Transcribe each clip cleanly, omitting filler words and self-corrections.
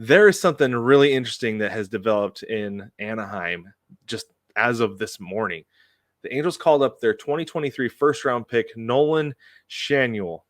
There is something really interesting that has developed in Anaheim just as of this morning. The Angels called up their 2023 first round pick, Nolan Shanuel.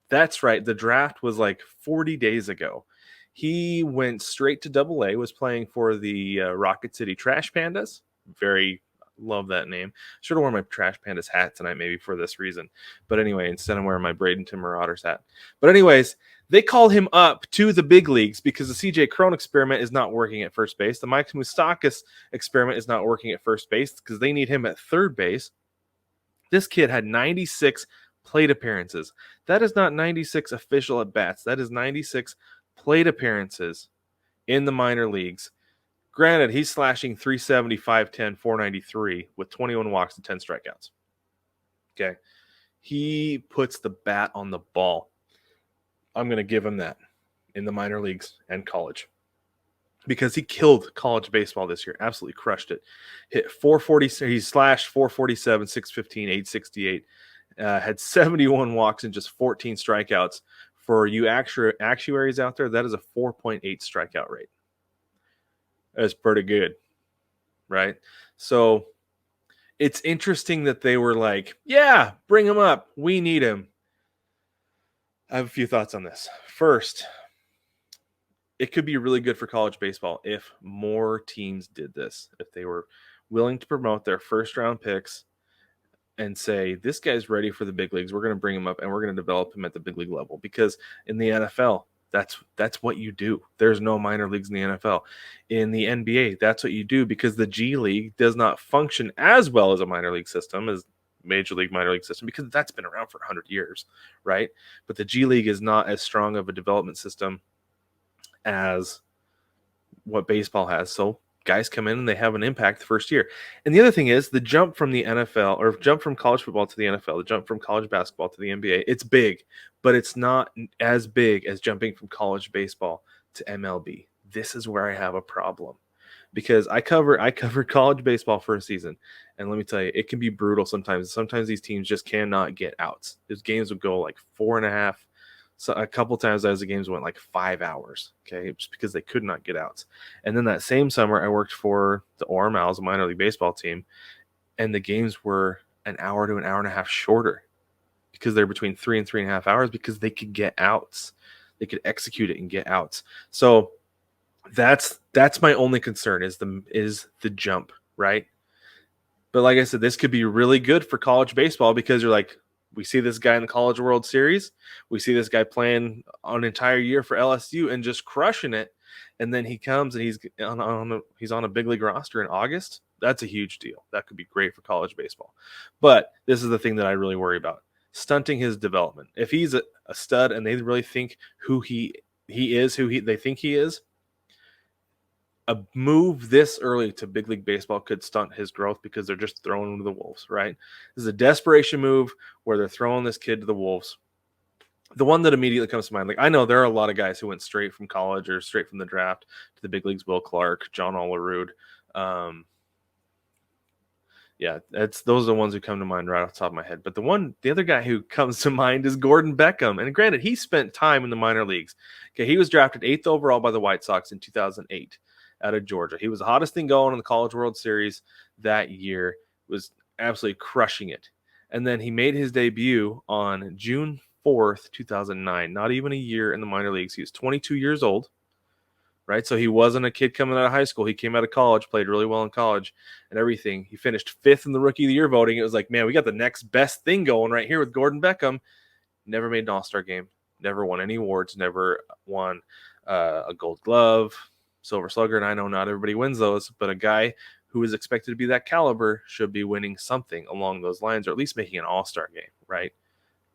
That's right. The draft was like 40 days ago. He went straight to AA, was playing for the Rocket City Trash Pandas. Very love that name. Should have worn my Trash Pandas hat tonight, maybe for this reason. But anyway, instead I'm wearing my Bradenton Marauders hat. But anyways, they called him up to the big leagues because the CJ Crone experiment is not working at first base. The Mike Moustakas experiment is not working at first base because they need him at third base. This kid had 96 plate appearances. That is not 96 official at bats. That is 96 plate appearances in the minor leagues. Granted, he's slashing 370, 510, 493 with 21 walks and 10 strikeouts. Okay. He puts the bat on the ball. I'm going to give him that in the minor leagues and college because he killed college baseball this year. Absolutely crushed it. Hit 440. He slashed 447, 615, 868. Had 71 walks and just 14 strikeouts. For you actuaries out there, that is a 4.8 strikeout rate. That's pretty good, right? So it's interesting that they were like, yeah, bring him up. We need him. I have a few thoughts on this. First, it could be really good for college baseball if more teams did this, if they were willing to promote their first round picks and say, this guy's ready for the big leagues. We're going to bring him up and we're going to develop him at the big league level. Because in the NFL, that's what you do. There's no minor leagues in the NFL. In the NBA, that's what you do because the G League does not function as well as a minor league system, as major league, minor league system, because that's been around for 100 years, right? But the G League is not as strong of a development system as what baseball has. So guys come in and they have an impact the first year. And the other thing is the jump from the NFL or jump from college football to the NFL, the jump from college basketball to the NBA, it's big, but it's not as big as jumping from college baseball to MLB. This is where I have a problem because I covered college baseball for a season. And let me tell you, it can be brutal sometimes. Sometimes these teams just cannot get outs. These games would go like 4.5. So a couple times as the games went like 5 hours, okay, just because they could not get outs. And then that same summer, I worked for the Orem Owls, a minor league baseball team, and the games were an hour to an hour and a half shorter because they're between 3 and 3.5 hours because they could get outs. They could execute it and get outs. So that's my only concern is the jump, right? But like I said, this could be really good for college baseball because you're like, we see this guy in the College World Series. We see this guy playing an entire year for LSU and just crushing it. And then he comes and he's on a big league roster in August. That's a huge deal. That could be great for college baseball. But this is the thing that I really worry about. Stunting his development. If he's a stud and they really think who he is, they think he is, a move this early to big league baseball could stunt his growth because they're just throwing him to the wolves, right? This is a desperation move where they're throwing this kid to the wolves. The one that immediately comes to mind, like I know there are a lot of guys who went straight from college or straight from the draft to the big leagues. Will Clark, John Olerud. Yeah, those are the ones who come to mind right off the top of my head. But the other guy who comes to mind is Gordon Beckham. And granted, he spent time in the minor leagues. Okay, he was drafted 8th overall by the White Sox in 2008. Out of Georgia. He was the hottest thing going in the College World Series that year, was absolutely crushing it. And then he made his debut on June 4th, 2009, not even a year in the minor leagues. He was 22 years old, right? So he wasn't a kid coming out of high school. He came out of college, played really well in college and everything. He finished 5th in the Rookie of the Year voting. It was like, man, we got the next best thing going right here with Gordon Beckham. Never made an All-Star game, never won any awards, never won a Gold Glove, Silver Slugger, and I know not everybody wins those, but a guy who is expected to be that caliber should be winning something along those lines, or at least making an all-star game, right?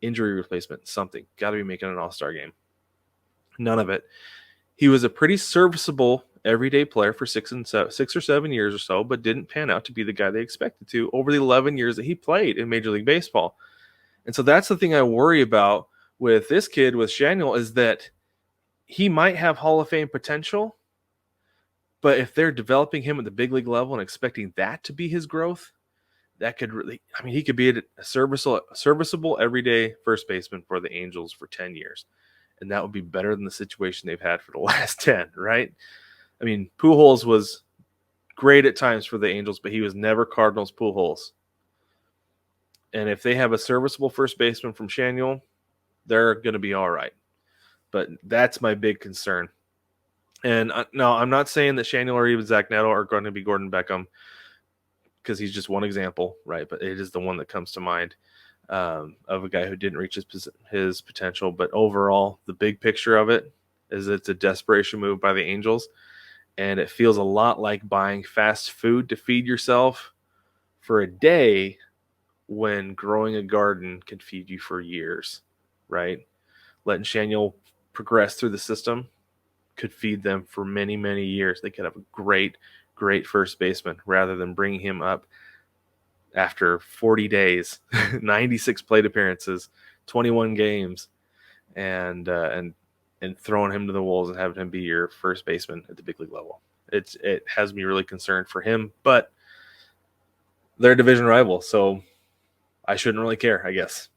Injury replacement, something. Got to be making an all-star game. None of it. He was a pretty serviceable everyday player for 6 or 7 years or so, but didn't pan out to be the guy they expected to over the 11 years that he played in Major League Baseball. And so that's the thing I worry about with this kid, with Shanuel, is that he might have Hall of Fame potential, but if they're developing him at the big league level and expecting that to be his growth, that could really, I mean, he could be a serviceable everyday first baseman for the Angels for 10 years. and that would be better than the situation they've had for the last 10, right? I mean, Pujols was great at times for the Angels, but he was never Cardinals Pujols. And if they have a serviceable first baseman from Shanuel, they're going to be all right. But that's my big concern. And no, I'm not saying that Shanuel or even Zach Neto are going to be Gordon Beckham, because he's just one example, right? But it is the one that comes to mind of a guy who didn't reach his potential. But overall, the big picture of it is it's a desperation move by the Angels, and it feels a lot like buying fast food to feed yourself for a day when growing a garden can feed you for years, right? Letting Shanuel progress through the system could feed them for many, many years. They could have a great, great first baseman rather than bringing him up after 40 days, 96 plate appearances, 21 games, and throwing him to the wolves and having him be your first baseman at the big league level. It has me really concerned for him, but they're a division rival, so I shouldn't really care, I guess.